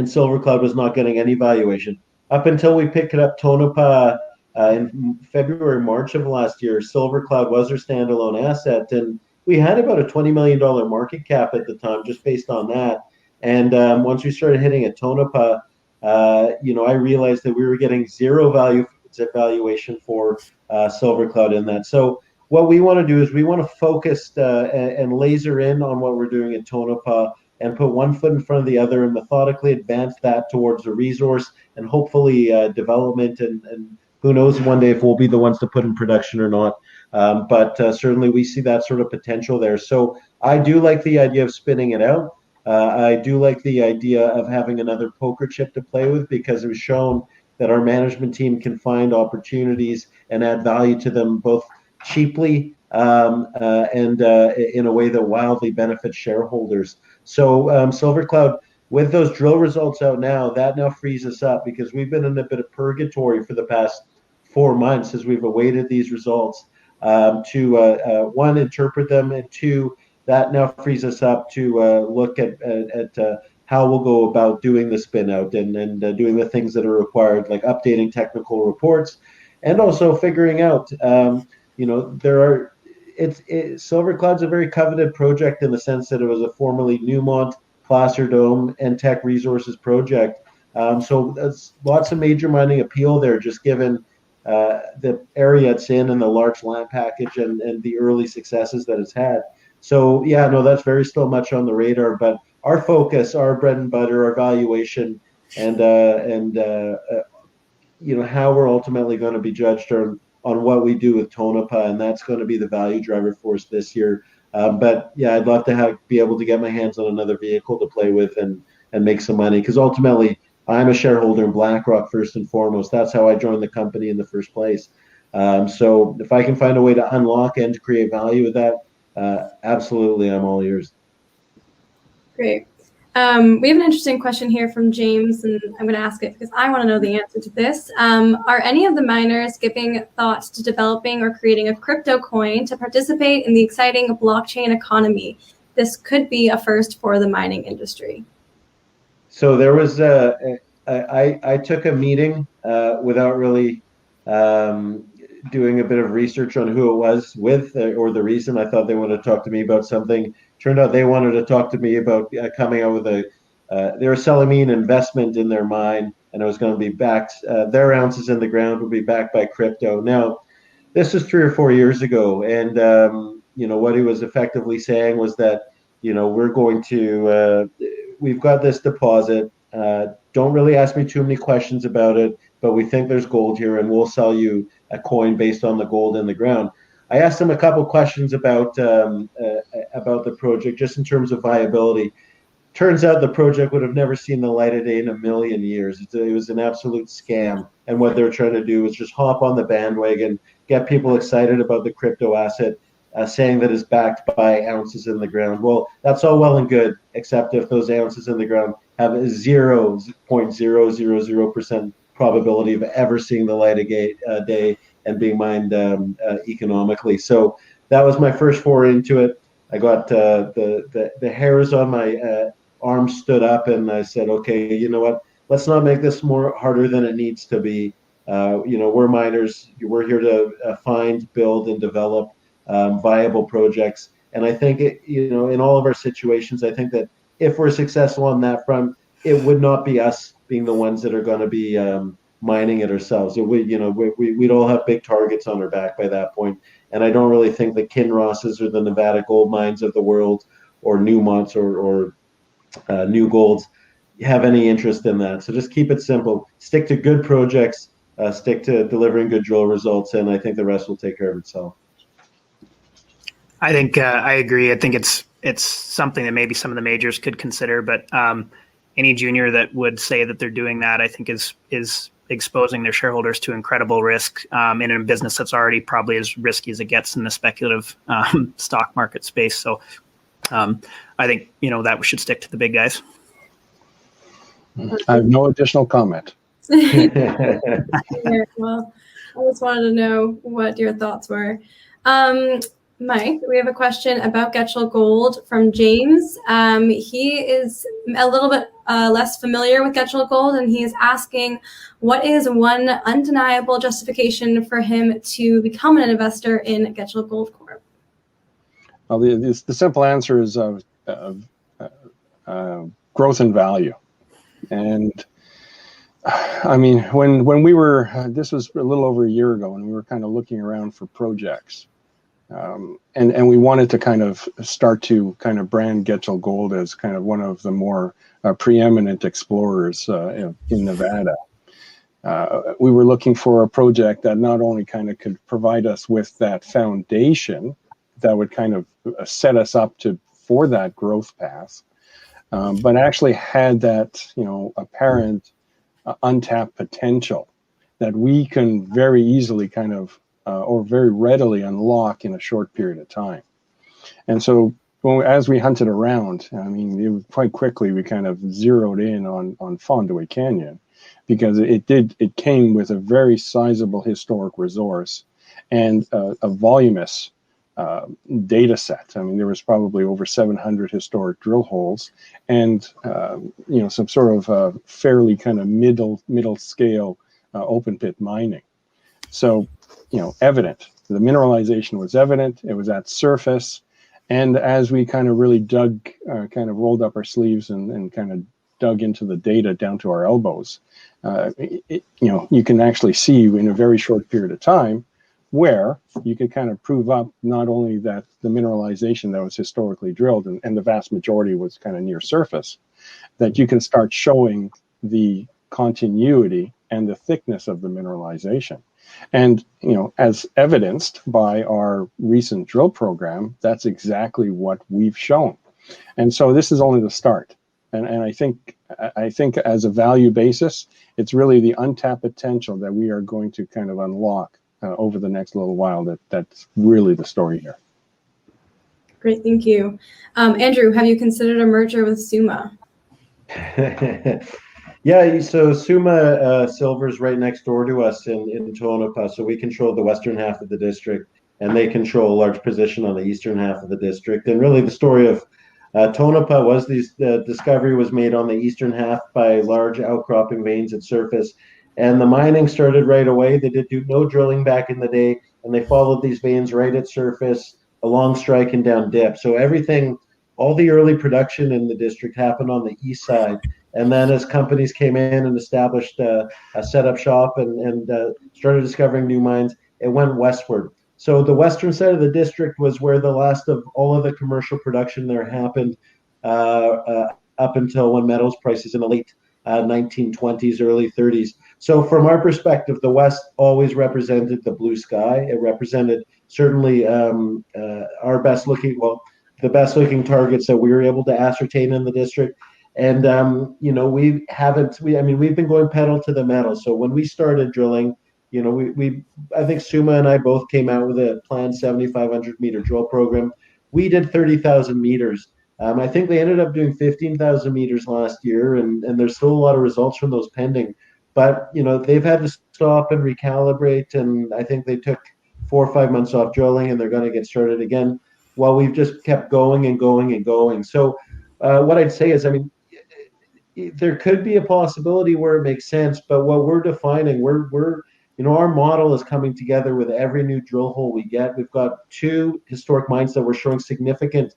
Silver Cloud was not getting any valuation. Up until we picked it up Tonopah in February, March of last year, Silver Cloud was our standalone asset. And we had about a $20 million market cap at the time, just based on that. And once we started hitting at Tonopah, I realized that we were getting zero valuation for Silver Cloud in that. So what we want to do is we want to focus and laser in on what we're doing at Tonopah and put one foot in front of the other and methodically advance that towards a resource and hopefully development. And who knows one day if we'll be the ones to put in production or not. But certainly we see that sort of potential there. So I do like the idea of spinning it out. I do like the idea of having another poker chip to play with because it was shown that our management team can find opportunities and add value to them both cheaply and in a way that wildly benefits shareholders. So Silver Cloud, with those drill results out now, that now frees us up because we've been in a bit of purgatory for the past 4 months as we've awaited these results to one, interpret them, and 2, that now frees us up to look at how we'll go about doing the spin out and doing the things that are required, like updating technical reports and also figuring out, Silver Cloud's a very coveted project in the sense that it was a formerly Newmont, Placer Dome, and Teck Resources project. So there's lots of major mining appeal there, just given the area it's in and the large land package and the early successes that it's had. So yeah, no, that's very still much on the radar. But our focus, our bread and butter, our valuation, and how we're ultimately going to be judged on what we do with Tonopah, and that's going to be the value driver for us this year. But yeah, I'd love to be able to get my hands on another vehicle to play with and make some money, because ultimately I'm a shareholder in Blackrock first and foremost. That's how I joined the company in the first place. So if I can find a way to unlock and to create value with that, absolutely, I'm all ears. Great. We have an interesting question here from James, and I'm going to ask it because I want to know the answer to this. Are any of the miners giving thoughts to developing or creating a crypto coin to participate in the exciting blockchain economy? This could be a first for the mining industry. So there was I took a meeting without really doing a bit of research on who it was with or the reason. I thought they wanted to talk to me about something. Turned out they wanted to talk to me about coming out with they were selling me an investment in their mine, and it was going to be backed, their ounces in the ground would be backed by crypto. Now, this was 3 or 4 years ago, and what he was effectively saying was that we're going to we've got this deposit. Don't really ask me too many questions about it, but we think there's gold here, and we'll sell you a coin based on the gold in the ground. I asked him a couple questions about the project, just in terms of viability. Turns out the project would have never seen the light of day in a million years. It was an absolute scam, and what they were trying to do was just hop on the bandwagon, get people excited about the crypto asset, saying that it's backed by ounces in the ground. Well, that's all well and good, except if those ounces in the ground have a 0.000% probability of ever seeing the light of day and being mined economically. So that was my first foray into it. I got the hairs on my arms stood up, and I said, okay, you know what? Let's not make this more harder than it needs to be. We're miners. We're here to find, build, and develop viable projects. And I think in all of our situations, I think that if we're successful on that front, it would not be us being the ones that are going to be mining it ourselves. We'd all have big targets on our back by that point. And I don't really think the Kinrosses or the Nevada Gold Mines of the world, or Newmonts or New Golds, have any interest in that. So just keep it simple. Stick to good projects. Stick to delivering good drill results, and I think the rest will take care of itself. I think I agree. I think it's something that maybe some of the majors could consider, but any junior that would say that they're doing that, I think is exposing their shareholders to incredible risk in a business that's already probably as risky as it gets in the speculative stock market space. So I think that we should stick to the big guys. I have no additional comment. Well, I just wanted to know what your thoughts were. Mike, we have a question about Getchell Gold from James. He is a little bit less familiar with Getchell Gold, and he is asking, what is one undeniable justification for him to become an investor in Getchell Gold Corp? Well, the simple answer is growth and value. And I mean, when we were, this was a little over a year ago, and we were kind of looking around for projects. And we wanted to kind of start to kind of brand Getchell Gold as kind of one of the more preeminent explorers in Nevada. We were looking for a project that not only kind of could provide us with that foundation that would kind of set us up for that growth path, but actually had that, apparent untapped potential that we can very easily kind of or very readily unlock in a short period of time. And so as we hunted around, I mean, quite quickly we kind of zeroed in on Fondaway Canyon, because it came with a very sizable historic resource and a voluminous data set. I mean, there was probably over 700 historic drill holes, and some sort of fairly kind of middle scale open pit mining. So, evident. The mineralization was evident. It was at surface, and as we kind of really rolled up our sleeves and kind of dug into the data down to our elbows, you can actually see in a very short period of time where you can kind of prove up not only that the mineralization that was historically drilled, and the vast majority was kind of near surface, that you can start showing the continuity and the thickness of the mineralization. And, as evidenced by our recent drill program, that's exactly what we've shown. And so this is only the start. And I think as a value basis, it's really the untapped potential that we are going to kind of unlock over the next little while. That's really the story here. Great, thank you. Andrew, have you considered a merger with Summa? Yeah, so Summa Silver is right next door to us in Tonopah, so we control the western half of the district, and they control a large position on the eastern half of the district. And really, the story of Tonopah was the discovery was made on the eastern half by large outcropping veins at surface, and the mining started right away. They did do no drilling back in the day, and they followed these veins right at surface, along strike and down dip. So all the early production in the district happened on the east side. And then as companies came in and established a setup shop and started discovering new mines, it went westward. So the western side of the district was where the last of all of the commercial production there happened up until when metals prices in the late 1920s, early 30s. So from our perspective, the West always represented the blue sky. It represented certainly our the best looking targets that we were able to ascertain in the district. And we've been going pedal to the metal. So when we started drilling, I think Summa and I both came out with a planned 7,500 meter drill program. We did 30,000 meters. I think they ended up doing 15,000 meters last year, and there's still a lot of results from those pending. But they've had to stop and recalibrate, and I think they took 4 or 5 months off drilling, and they're going to get started again. While we've just kept going and going and going. So what I'd say is, there could be a possibility where it makes sense, but what we're defining, we're our model is coming together with every new drill hole we get. We've got 2 historic mines that we're showing significant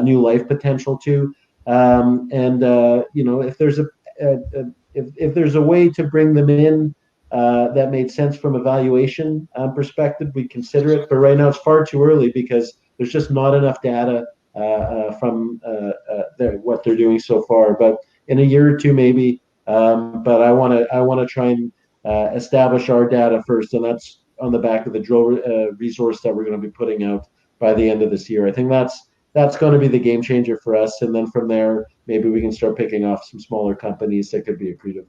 new life potential to. If there's if there's a way to bring them in that made sense from a valuation perspective, we consider it. But right now it's far too early because there's just not enough data from what they're doing so far. But in a year or two, maybe. But I want to try and establish our data first, and that's on the back of the drill resource that we're going to be putting out by the end of this year. I think that's going to be the game changer for us, and then from there, maybe we can start picking off some smaller companies that could be accretive.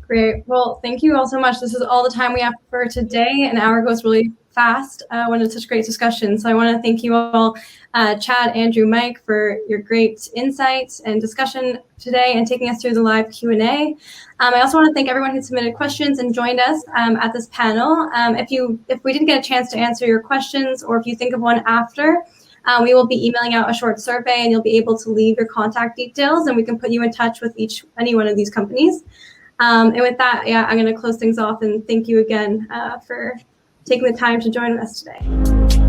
Great. Well, thank you all so much. This is all the time we have for today. An hour goes really fast when it's such great discussion. So I want to thank you all, Chad, Andrew, Mike, for your great insights and discussion today and taking us through the live Q&A. I also want to thank everyone who submitted questions and joined us at this panel. If we didn't get a chance to answer your questions, or if you think of one after, we will be emailing out a short survey, and you'll be able to leave your contact details, and we can put you in touch with any one of these companies. And with that, I'm going to close things off and thank you again for taking the time to join us today.